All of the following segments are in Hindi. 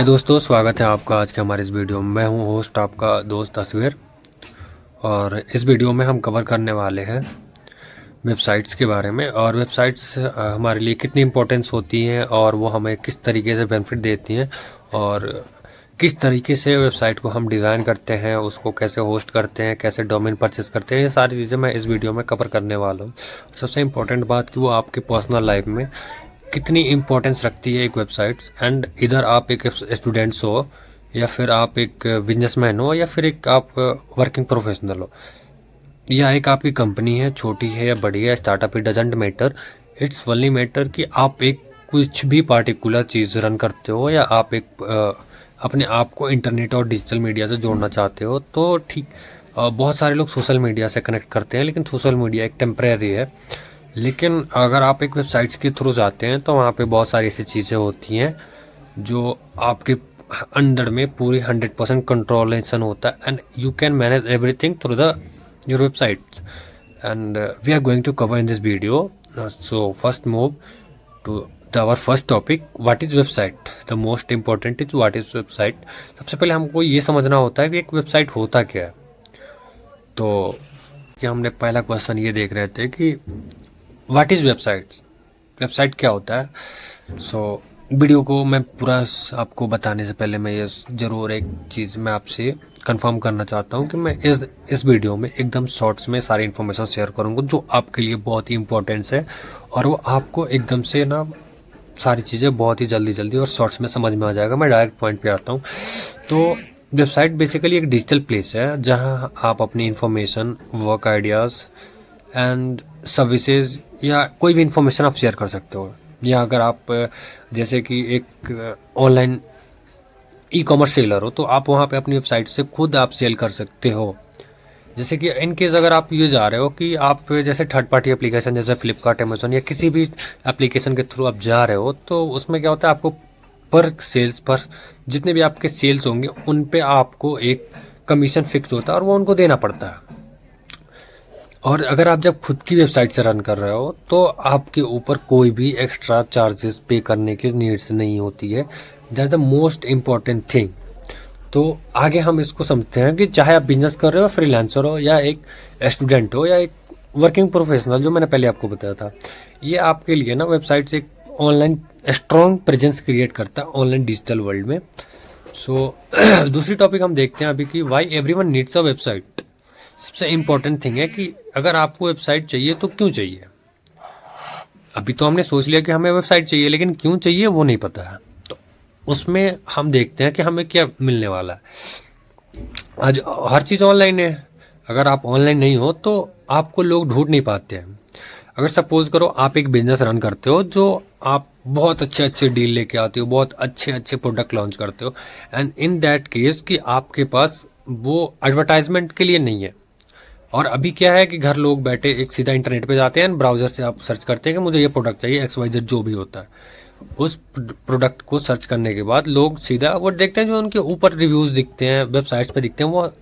दोस्तों, स्वागत है आपका आज के हमारे इस वीडियो में। मैं हूं होस्ट आपका दोस्त तस्वीर। और इस वीडियो में हम कवर करने वाले हैं वेबसाइट्स के बारे में, और वेबसाइट्स हमारे लिए कितनी इम्पोर्टेंस होती हैं और वो हमें किस तरीके से बेनिफिट देती हैं, और किस तरीके से वेबसाइट को हम डिज़ाइन करते हैं, उसको कैसे होस्ट करते हैं, कैसे डोमेन परचेस करते हैं। ये सारी चीज़ें मैं इस वीडियो में कवर करने वाला हूँ। सबसे इम्पोर्टेंट बात कि वो आपके पर्सनल लाइफ में कितनी इम्पोर्टेंस रखती है एक वेबसाइट्स। एंड इधर आप एक स्टूडेंट्स हो, या फिर आप एक बिजनेसमैन हो, या फिर एक आप वर्किंग प्रोफेशनल हो, या एक आपकी कंपनी है, छोटी है या बड़ी है, startup, it doesn't matter. It's only matter कि आप एक कुछ भी पार्टिकुलर चीज़ रन करते हो, या आप एक अपने आप को इंटरनेट और डिजिटल मीडिया से जोड़ना चाहते हो। तो ठीक, बहुत सारे लोग सोशल मीडिया से कनेक्ट करते हैं, लेकिन सोशल मीडिया एक टेम्परेरी है। लेकिन अगर आप एक वेबसाइट्स के थ्रू जाते हैं तो वहाँ पे बहुत सारी ऐसी चीज़ें होती हैं जो आपके अंदर में पूरी 100% कंट्रोलेशन होता है, and you can manage everything through the your websites. And we are going to cover in this video. So first move to our first topic, what is website. The most important is what is website. सबसे पहले हमको ये समझना होता है कि एक वेबसाइट होता क्या है। तो कि हमने पहला क्वेश्चन ये देख रहे थे कि व्हाट इज़ वेबसाइट, वेबसाइट क्या होता है। सो वीडियो को मैं पूरा आपको बताने से पहले मैं ये ज़रूर एक चीज़ मैं आपसे कंफर्म करना चाहता हूँ कि मैं इस वीडियो में एकदम शॉर्ट्स में सारी इन्फॉर्मेशन शेयर करूँगा जो आपके लिए बहुत ही इंपॉर्टेंस है, और वो आपको एकदम से ना सारी चीज़ें बहुत ही जल्दी और शॉर्ट्स में समझ में आ जाएगा। मैं डायरेक्ट पॉइंट पे आता हूँ। तो वेबसाइट बेसिकली एक डिजिटल प्लेस है जहाँ आप अपनी information, work ideas and services या कोई भी इंफॉर्मेशन आप शेयर कर सकते हो। या अगर आप जैसे कि एक ऑनलाइन ई कॉमर्स सेलर हो, तो आप वहाँ पे अपनी वेबसाइट से खुद आप सेल कर सकते हो। जैसे कि इन केस अगर आप ये जा रहे हो कि आप जैसे थर्ड पार्टी एप्लीकेशन जैसे फ्लिपकार्ट, अमेजोन या किसी भी एप्लीकेशन के थ्रू आप जा रहे हो, तो उसमें क्या होता है, आपको पर सेल्स पर जितने भी आपके सेल्स होंगे उन पे आपको एक कमीशन फिक्स होता है और वो उनको देना पड़ता है। और अगर आप जब खुद की वेबसाइट से रन कर रहे हो तो आपके ऊपर कोई भी एक्स्ट्रा चार्जेस पे करने की नीड्स नहीं होती है। That is the most important thing. तो आगे हम इसको समझते हैं कि चाहे आप बिजनेस कर रहे हो, फ्रीलांसर हो, या एक स्टूडेंट हो, या एक वर्किंग प्रोफेशनल, जो मैंने पहले आपको बताया था, ये आपके लिए ना वेबसाइट से एक ऑनलाइन स्ट्रॉन्ग प्रेजेंस क्रिएट करता है ऑनलाइन डिजिटल वर्ल्ड में। सो दूसरी टॉपिक हम देखते हैं अभी कि why everyone needs a website. सबसे इम्पोर्टेंट थिंग है कि अगर आपको वेबसाइट चाहिए तो क्यों चाहिए। अभी तो हमने सोच लिया कि हमें वेबसाइट चाहिए, लेकिन क्यों चाहिए वो नहीं पता है। तो उसमें हम देखते हैं कि हमें क्या मिलने वाला है। आज हर चीज़ ऑनलाइन है। अगर आप ऑनलाइन नहीं हो तो आपको लोग ढूंढ नहीं पाते हैं। अगर सपोज करो आप एक बिजनेस रन करते हो, जो आप बहुत अच्छे डील लेके आते हो, बहुत अच्छे प्रोडक्ट लॉन्च करते हो, एंड इन दैट केस कि आपके पास वो एडवर्टाइजमेंट के लिए नहीं है। और अभी क्या है कि घर लोग बैठे एक सीधा इंटरनेट पे जाते हैं, ब्राउजर से आप सर्च करते हैं कि मुझे ये प्रोडक्ट चाहिए, XYZ जो भी होता है। उस प्रोडक्ट को सर्च करने के बाद लोग सीधा वो देखते हैं, जो उनके ऊपर रिव्यूज़ दिखते हैं, वेबसाइट्स पे दिखते हैं। वो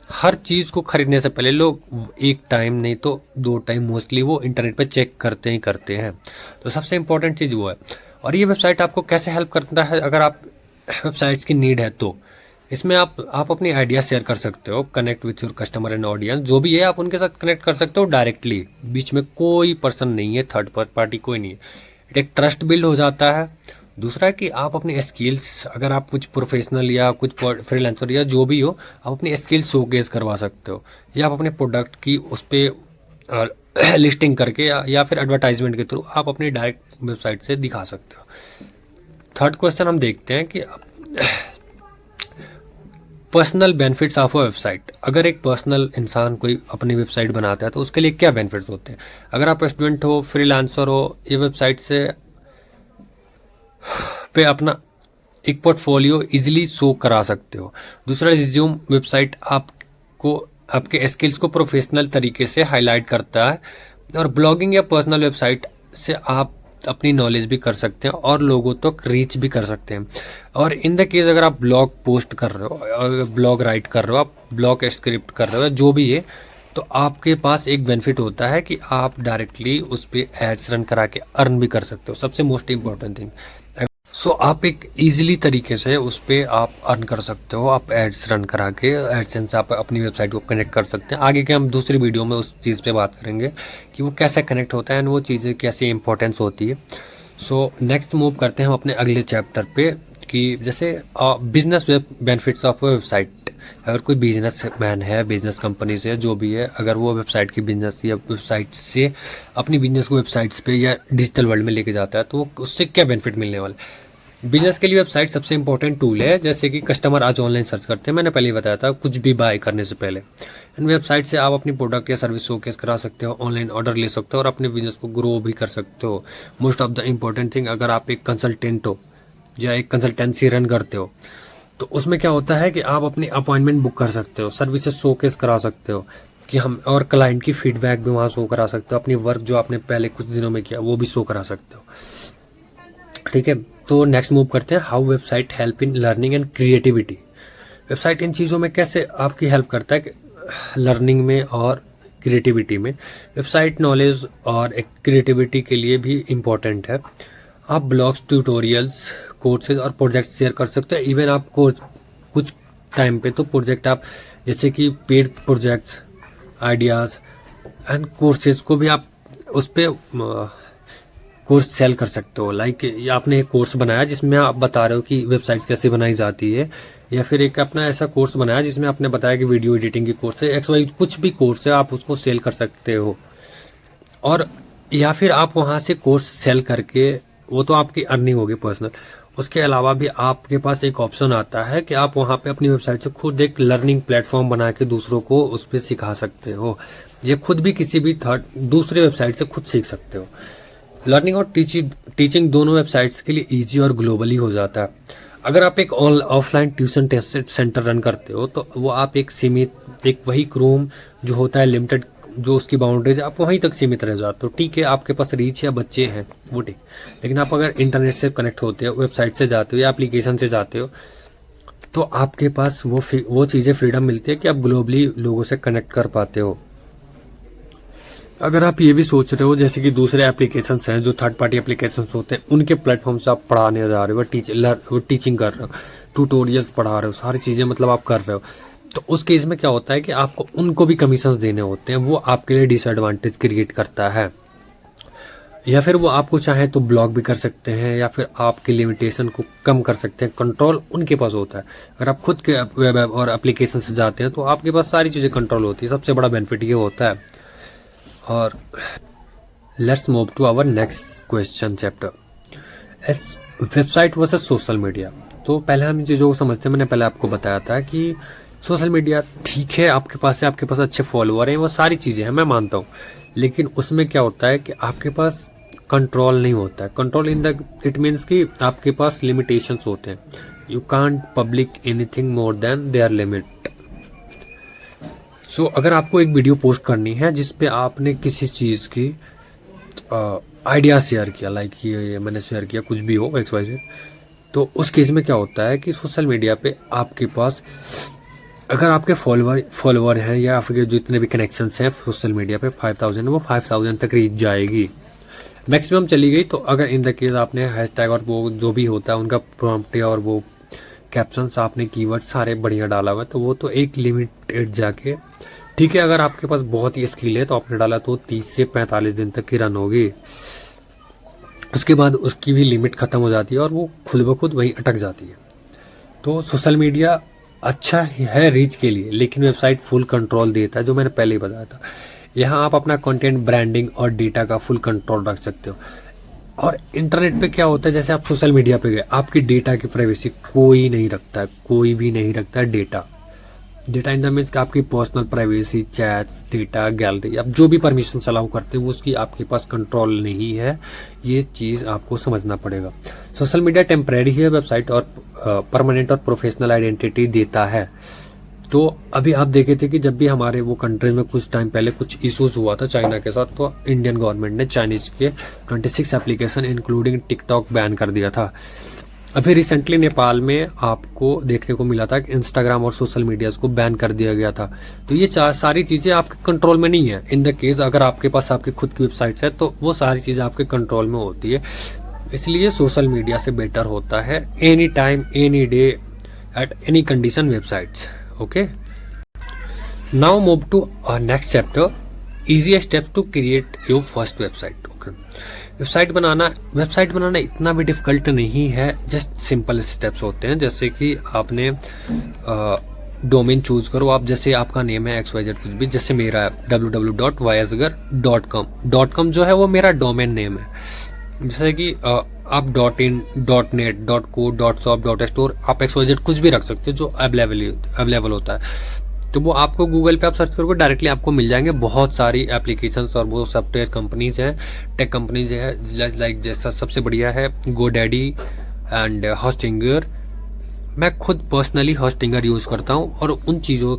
हर चीज़ को खरीदने से पहले लोग एक टाइम नहीं तो 2 टाइम मोस्टली वो इंटरनेट पे चेक करते ही करते हैं। तो सबसे इम्पोर्टेंट चीज़ वो है। और ये वेबसाइट आपको कैसे हेल्प करता है, अगर आप वेबसाइट्स की नीड है तो इसमें आप अपनी आइडिया शेयर कर सकते हो, connect with your customer and audience, जो भी है आप उनके साथ कनेक्ट कर सकते हो डायरेक्टली। बीच में कोई पर्सन नहीं है, थर्ड पार्टी कोई नहीं है। एक ट्रस्ट बिल्ड हो जाता है। दूसरा है कि आप अपनी स्किल्स, अगर आप कुछ प्रोफेशनल या कुछ फ्रीलांसर या जो भी हो, आप अपनी स्किल्स शोकेस करवा सकते हो, या आप अपने प्रोडक्ट की उस पर लिस्टिंग करके या फिर एडवर्टाइजमेंट के थ्रू आप अपनी डायरेक्ट वेबसाइट से दिखा सकते हो। थर्ड क्वेश्चन हम देखते हैं कि personal benefits of a website. अगर एक पर्सनल इंसान कोई अपनी वेबसाइट बनाता है तो उसके लिए क्या बेनिफिट्स होते हैं। अगर आप स्टूडेंट हो, फ्रीलांसर हो, ये वेबसाइट से पे अपना एक पोर्टफोलियो इजीली शो करा सकते हो। दूसरा, रिज्यूम वेबसाइट आपको आपके स्किल्स को प्रोफेशनल तरीके से हाईलाइट करता है। और ब्लॉगिंग या पर्सनल वेबसाइट से आप अपनी नॉलेज भी कर सकते हैं और लोगों तक रीच भी कर सकते हैं। और इन द केस अगर आप ब्लॉग पोस्ट कर रहे हो, ब्लॉग राइट कर रहे हो, आप ब्लॉग स्क्रिप्ट कर रहे हो, जो भी है, तो आपके पास एक बेनिफिट होता है कि आप डायरेक्टली उस पर एड्स रन करा के अर्न भी कर सकते हो। सबसे मोस्ट इम्पॉर्टेंट थिंग, सो आप एक ईजिली तरीके से उस पर आप अर्न कर सकते हो। आप एड्स रन करा के एडसेंस से आप अपनी वेबसाइट को कनेक्ट कर सकते हैं। आगे के हम दूसरी वीडियो में उस चीज़ पे बात करेंगे कि वो कैसे कनेक्ट होता है एंड वो चीज़ें कैसी इंपॉर्टेंस होती है। सो नेक्स्ट मूव करते हैं हम अपने अगले चैप्टर पे कि जैसे business web benefits of website. अगर कोई बिजनेस मैन है, बिजनेस कंपनी से जो भी है, अगर वो वेबसाइट की बिजनेस या वेबसाइट से अपनी बिजनेस को वेबसाइट्स पे या डिजिटल वर्ल्ड में लेके जाता है तो उससे क्या बेनिफिट मिलने वाला है। बिजनेस के लिए वेबसाइट सबसे इंपॉर्टेंट टूल है। जैसे कि कस्टमर आज ऑनलाइन सर्च करते हैं, मैंने पहले ही बताया था, कुछ भी बाय करने से पहले एंड वेबसाइट से आप अपनी प्रोडक्ट या सर्विस शोकेस करा सकते हो, ऑनलाइन ऑर्डर ले सकते हो और अपने बिजनेस को ग्रो भी कर सकते हो। Most of the important thing, अगर आप एक कंसल्टेंट हो या एक कंसल्टेंसी रन करते हो तो उसमें क्या होता है कि आप अपनी अपॉइंटमेंट बुक कर सकते हो, सर्विसेज शोकेस करा सकते हो कि हम, और क्लाइंट की फीडबैक भी वहाँ शो करा सकते हो, अपनी वर्क जो आपने पहले कुछ दिनों में किया वो भी शो करा सकते हो। ठीक है, तो नेक्स्ट मूव करते हैं how website help in learning and creativity. Website इन चीज़ों में कैसे आपकी हेल्प करता है कि लर्निंग में और क्रिएटिविटी में। वेबसाइट नॉलेज और एक क्रिएटिविटी के लिए भी इम्पोर्टेंट है। आप ब्लॉग्स, ट्यूटोरियल्स, कोर्सेज और प्रोजेक्ट शेयर कर सकते हो। इवन आप कुछ टाइम पे तो प्रोजेक्ट आप, जैसे कि paid projects, ideas and courses को भी आप उस पर कोर्स सेल कर सकते हो। लाइक आपने एक कोर्स बनाया जिसमें आप बता रहे हो कि वेबसाइट्स कैसे बनाई जाती है, या फिर एक अपना ऐसा कोर्स बनाया जिसमें आपने बताया कि वीडियो एडिटिंग की कोर्स है, एक्स वाई कुछ भी कोर्स है, आप उसको सेल कर सकते हो। और या फिर आप वहाँ से कोर्स सेल करके, वो तो आपकी अर्निंग होगी पर्सनल। उसके अलावा भी आपके पास एक ऑप्शन आता है कि आप वहाँ पे अपनी वेबसाइट से खुद एक लर्निंग प्लेटफॉर्म बना के दूसरों को उस पर सिखा सकते हो, ये खुद भी किसी भी थर्ड दूसरे वेबसाइट से खुद सीख सकते हो। लर्निंग और टीचिंग दोनों वेबसाइट्स के लिए इजी और ग्लोबली हो जाता है। अगर आप एक offline tuition test centre run करते हो तो वो आप एक सीमित, एक वही क्रोम जो होता है लिमिटेड, जो उसकी बाउंड्रीज, आप वहीं तक सीमित रह जाते हो। ठीक है, आपके पास रीच या बच्चे हैं वो ठीक, लेकिन आप अगर इंटरनेट से कनेक्ट होते हो, वेबसाइट से जाते हो या एप्लीकेशन से जाते हो, तो आपके पास वो चीज़ें फ्रीडम मिलती है कि आप ग्लोबली लोगों से कनेक्ट कर पाते हो। अगर आप ये भी सोच रहे हो जैसे कि दूसरे एप्लीकेशंस हैं जो थर्ड पार्टी एप्लीकेशंस होते हैं, उनके प्लेटफॉर्म से आप पढ़ाने जा रहे हो, वो टीचिंग कर रहे हो, ट्यूटोरियल्स पढ़ा रहे हो, सारी चीज़ें मतलब आप कर रहे हो, तो उस केस में क्या होता है कि आपको उनको भी कमीशंस देने होते हैं। वो आपके लिए डिसएडवांटेज क्रिएट करता है। या फिर वो आपको चाहे तो ब्लॉक भी कर सकते हैं, या फिर आपकी लिमिटेशन को कम कर सकते हैं। कंट्रोल उनके पास होता है। अगर आप खुद के वेब और एप्लीकेशन से जाते हैं तो आपके पास सारी चीज़ें कंट्रोल होती है। सबसे बड़ा बेनिफिट ये होता है। और let's move to our next question chapter, it's website versus social media. तो पहले हम चीज़ों को समझते हैं। मैंने पहले आपको बताया था कि सोशल मीडिया ठीक है, आपके पास है, आपके पास अच्छे फॉलोअर हैं, वो सारी चीज़ें हैं, मैं मानता हूँ, लेकिन उसमें क्या होता है कि आपके पास कंट्रोल नहीं होता है। Control in the it means कि आपके पास लिमिटेशंस होते हैं। You can't public anything more than their limit. So अगर आपको एक वीडियो पोस्ट करनी है जिसपे आपने किसी चीज़ की आइडिया शेयर किया, लाइक ये मैंने शेयर किया, कुछ भी हो एक्स वाई जेड, तो उस केस में क्या होता है कि सोशल मीडिया पे आपके पास अगर आपके फॉलोअर हैं या फिर जितने भी कनेक्शंस हैं सोशल मीडिया पे 5000, वो 5000 तक रीच जाएगी, मैक्सिमम चली गई। तो अगर इन द केस आपने हैशटैग और वो जो भी होता है उनका प्रॉम्प्ट और वो कैप्शंस आपने कीवर्ड सारे बढ़िया डाला हुआ है, तो वो तो एक लिमिटेड जाके ठीक है। अगर आपके पास बहुत ही स्किल है तो आपने डाला तो 30 से 45 दिन तक की रन होगी, उसके बाद उसकी भी लिमिट ख़त्म हो जाती है और वो खुद ब खुद वहीं अटक जाती है। तो सोशल मीडिया अच्छा है रीच के लिए, लेकिन वेबसाइट फुल कंट्रोल देता है, जो मैंने पहले ही बताया था। यहाँ आप अपना कंटेंट, ब्रांडिंग और डेटा का फुल कंट्रोल रख सकते हो। और इंटरनेट पे क्या होता है, जैसे आप सोशल मीडिया पे गए, आपकी डेटा की प्राइवेसी कोई नहीं रखता है, कोई भी नहीं रखता है डेटा इन द मीन्स कि आपकी personal privacy, chats, data, gallery, आप जो भी परमिशन अलाउ करते हैं वो उसकी आपके पास कंट्रोल नहीं है। ये चीज़ आपको समझना पड़ेगा। सोशल मीडिया टेम्परेरी है, वेबसाइट और परमानेंट और प्रोफेशनल आइडेंटिटी देता है। तो अभी आप देखे थे कि जब भी हमारे वो कंट्रीज में कुछ टाइम पहले कुछ इश्यूज हुआ था चाइना के साथ, तो इंडियन गवर्नमेंट ने चाइनीज के 26 एप्लीकेशन इंक्लूडिंग टिकटॉक बैन कर दिया था। अभी रिसेंटली नेपाल में आपको देखने को मिला था कि इंस्टाग्राम और सोशल मीडियाज को बैन कर दिया गया था। तो ये सारी चीज़ें आपके कंट्रोल में नहीं है। इन द केस अगर आपके पास आपकी खुद की वेबसाइट्स है तो वो सारी चीज़ें आपके कंट्रोल में होती है। इसलिए सोशल मीडिया से बेटर होता है any time any day at any condition websites. Okay, now move to next chapter, easy steps to create your first website. Okay, website बनाना इतना भी डिफिकल्ट नहीं है, जस्ट सिंपल स्टेप्स होते हैं। जैसे कि आपने डोमेन चूज करो, आप जैसे आपका नेम है XYZ कुछ भी, जैसे मेरा है www.yasgar.com जो है वो मेरा डोमेन नेम है। जैसे कि आप .in, .net, .co, .shop, .store आप XYZ कुछ भी रख सकते हो जो अवेलेबल होता है। तो वो आपको गूगल पे आप सर्च करोगे डायरेक्टली आपको मिल जाएंगे बहुत सारी एप्लीकेशंस और वो सॉफ्टवेयर कंपनीज हैं, टेक कंपनीज है। लाइक जैसा सबसे बढ़िया है GoDaddy एंड होस्टिंगर। मैं खुद पर्सनली होस्टिंगर यूज़ करता हूँ और उन चीज़ों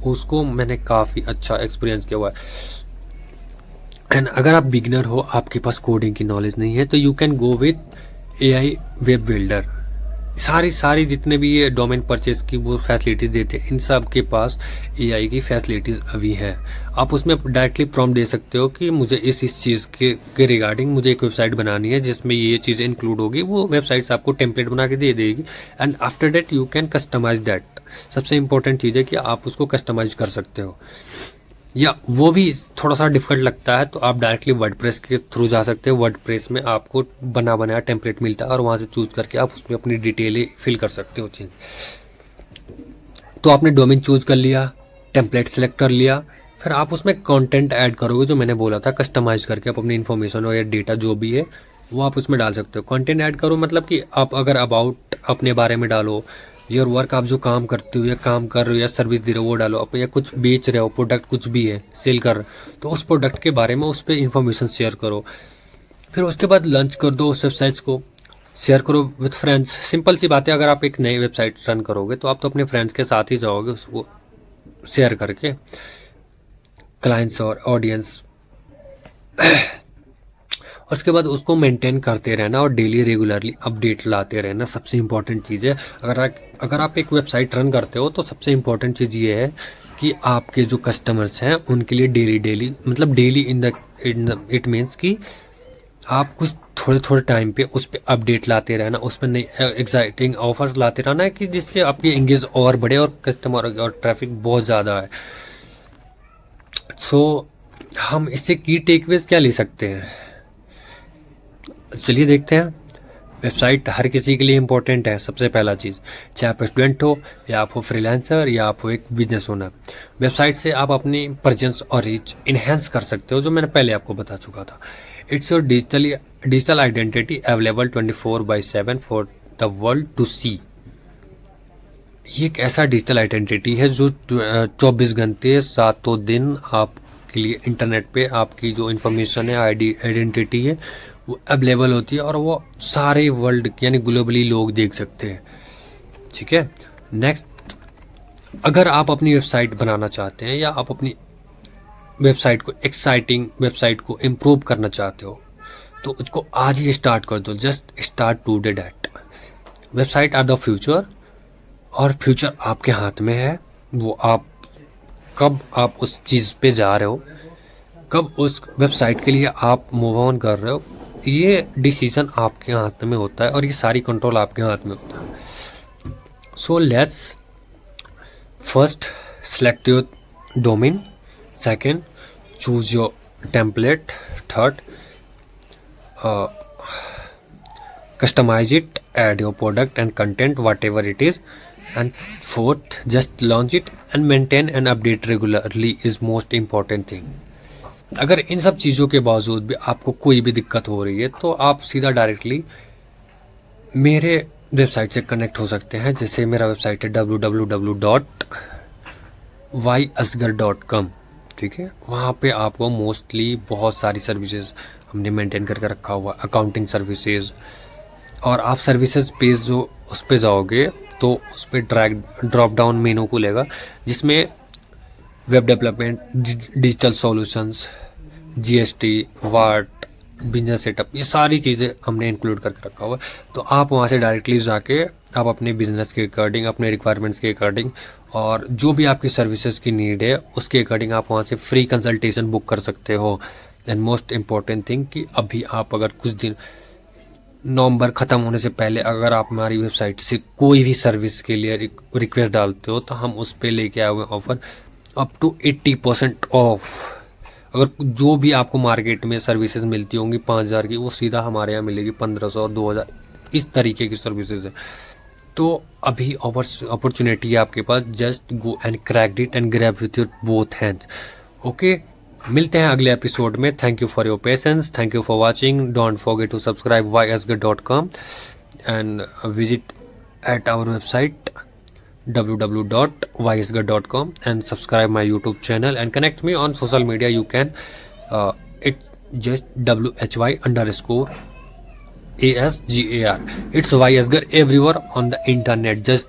उसको मैंने काफ़ी अच्छा एक्सपीरियंस किया हुआ है। एंड अगर आप बिगिनर हो, आपके पास कोडिंग की नॉलेज नहीं है, तो you can go with AI web builder. सारी जितने भी ये डोमेन परचेज की वो फैसिलिटीज़ देते हैं, इन सब के पास AI की फैसिलिटीज़ अभी है। आप उसमें डायरेक्टली प्रॉम्प्ट दे सकते हो कि मुझे इस चीज़ के रिगार्डिंग मुझे एक वेबसाइट बनानी है जिसमें ये चीज़ें इंक्लूड होगी। वो वेबसाइट्स आपको टेम्पलेट बना के दे देगी and after that you can customise that. सबसे इंपॉर्टेंट चीज़ है कि आप उसको कस्टमाइज कर सकते हो, या वो भी थोड़ा सा डिफिकल्ट लगता है तो आप डायरेक्टली वर्डप्रेस के थ्रू जा सकते हो। वर्डप्रेस में आपको बना बनाया टेम्पलेट मिलता है और वहाँ से चूज करके आप उसमें अपनी डिटेलें फिल कर सकते हो चीज़। तो आपने डोमेन चूज कर लिया, टेम्पलेट सेलेक्ट कर लिया, फिर आप उसमें कंटेंट ऐड करोगे जो मैंने बोला था, कस्टमाइज करके आप अपनी इन्फॉर्मेशन और या डेटा जो भी है वो आप उसमें डाल सकते हो। कंटेंट ऐड करो मतलब कि आप अगर अबाउट अपने बारे में डालो, योर वर्क, आप जो काम करते हो या काम कर रहे हो या सर्विस दे रहे हो वो डालो, आप या कुछ बेच रहे हो, प्रोडक्ट कुछ भी है सेल कर रहे हो तो उस प्रोडक्ट के बारे में उस पर इंफॉर्मेशन शेयर करो। फिर उसके बाद लॉन्च कर दो उस वेबसाइट्स को, शेयर करो विथ फ्रेंड्स। सिंपल सी बात है, अगर आप एक नई वेबसाइट रन करोगे तो आप तो अपने फ्रेंड्स के साथ ही जाओगे उसको शेयर करके, क्लाइंट्स और ऑडियंस। उसके बाद उसको मेंटेन करते रहना और डेली रेगुलरली अपडेट लाते रहना सबसे इंपॉर्टेंट चीज़ है। अगर आप एक वेबसाइट रन करते हो तो सबसे इंपॉर्टेंट चीज़ ये है कि आपके जो कस्टमर्स हैं उनके लिए डेली मतलब डेली इट मीन्स कि आप कुछ थोड़े टाइम पे उस पर अपडेट लाते रहना, उस पर नई एक्साइटिंग ऑफर्स लाते रहना कि जिससे आपकी एंगेज और बढ़े और कस्टमर और ट्रैफिक बहुत ज़्यादा है। सो हम इससे की टेकअवेज क्या ले सकते हैं, चलिए देखते हैं। वेबसाइट हर किसी के लिए इम्पोर्टेंट है। सबसे पहला चीज़, चाहे आप स्टूडेंट हो या आप हो फ्रीलांसर या आप हो एक बिजनेस ओनर, वेबसाइट से आप अपनी प्रेजेंस और रीच इन्हेंस कर सकते हो, जो मैंने पहले आपको बता चुका था। It's your digital identity available 24/7 for the world to see. ये एक ऐसा डिजिटल आइडेंटिटी है जो 24 घंटे 7 दिन आपके लिए इंटरनेट पे आपकी जो इन्फॉर्मेशन है, आइडेंटिटी है, वो अवेलेबल होती है और वो सारे वर्ल्ड यानी ग्लोबली लोग देख सकते हैं। ठीक है, नेक्स्ट, अगर आप अपनी वेबसाइट बनाना चाहते हैं या आप अपनी वेबसाइट को एक्साइटिंग वेबसाइट को इम्प्रूव करना चाहते हो तो उसको आज ही स्टार्ट कर दो। Just start today that. Website R the future और फ्यूचर आपके हाथ में है। वो आप कब आप उस चीज़ पे जा रहे हो, कब उस वेबसाइट के लिए आप मूव ऑन कर रहे हो, ये डिसीजन आपके हाथ में होता है और ये सारी कंट्रोल आपके हाथ में होता है। So let's first select your domain, second choose your template, third customize it, add your product and content whatever it is, and fourth just launch it and maintain and update regularly is most important thing. अगर इन सब चीज़ों के बावजूद भी आपको कोई भी दिक्कत हो रही है तो आप सीधा डायरेक्टली मेरे वेबसाइट से कनेक्ट हो सकते हैं। जैसे मेरा वेबसाइट है www.yasgar.com। ठीक है, वहाँ पे आपको मोस्टली बहुत सारी सर्विसेज हमने मेंटेन करके रखा हुआ, अकाउंटिंग सर्विसेज, और आप सर्विसेज पेज जो उस पर जाओगे तो उस पर ड्रॉप डाउन मेनू खुलेगा जिसमें web development, digital solutions, GST, वाट, बिजनेस सेटअप, ये सारी चीज़ें हमने इंक्लूड करके रखा हुआ है। तो आप वहाँ से डायरेक्टली जाके आप अपने बिजनेस के अकॉर्डिंग, अपने रिक्वायरमेंट्स के अकॉर्डिंग और जो भी आपकी सर्विसेज की नीड है उसके अकॉर्डिंग आप वहाँ से फ्री कंसल्टेशन बुक कर सकते हो। एंड मोस्ट इम्पॉर्टेंट थिंग कि अभी आप अगर कुछ दिन नवंबर ख़त्म होने से पहले अगर आप हमारी वेबसाइट से कोई भी सर्विस के लिए रिक्वेस्ट डालते हो तो हम उस पर लेके आए हुए ऑफ़र अप टू 80% ऑफ। अगर जो भी आपको मार्केट में सर्विसेज मिलती होंगी 5,000 की, वो सीधा हमारे यहाँ मिलेगी 1,500 और 2,000, इस तरीके की सर्विसेज है। तो अभी अपॉर्चुनिटी है आपके पास, just go and crack it and grab with your both hands. Okay, मिलते हैं अगले एपिसोड में। Thank you for your patience, thank you for watching. Don't forget to subscribe ysget.com and visit at our website www.ysget.com and subscribe my YouTube channel and connect me on social media. You can it just WHY_ASGAR. It's ysger everywhere on the internet. Just